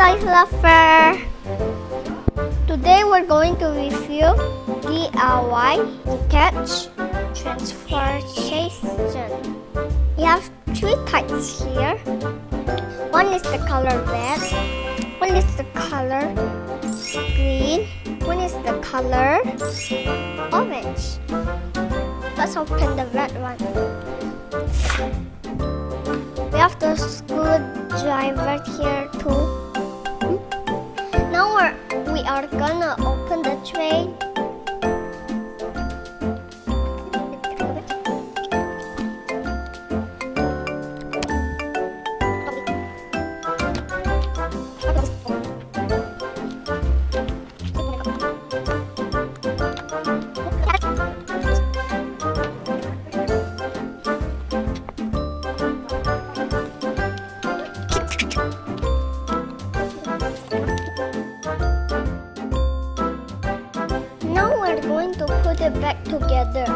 toy lover! Today we're going to review DIY detach transportation. We have three types here. One is the color red, one is the color green, one is the color orange. Let's open the red one. We have the screwdriver here too. Now we are gonna open the tray. Now we're going to put it back together.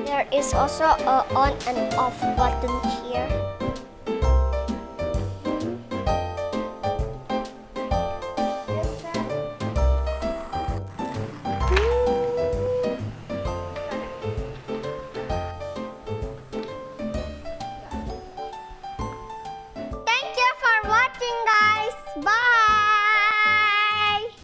There is also a on and off button here.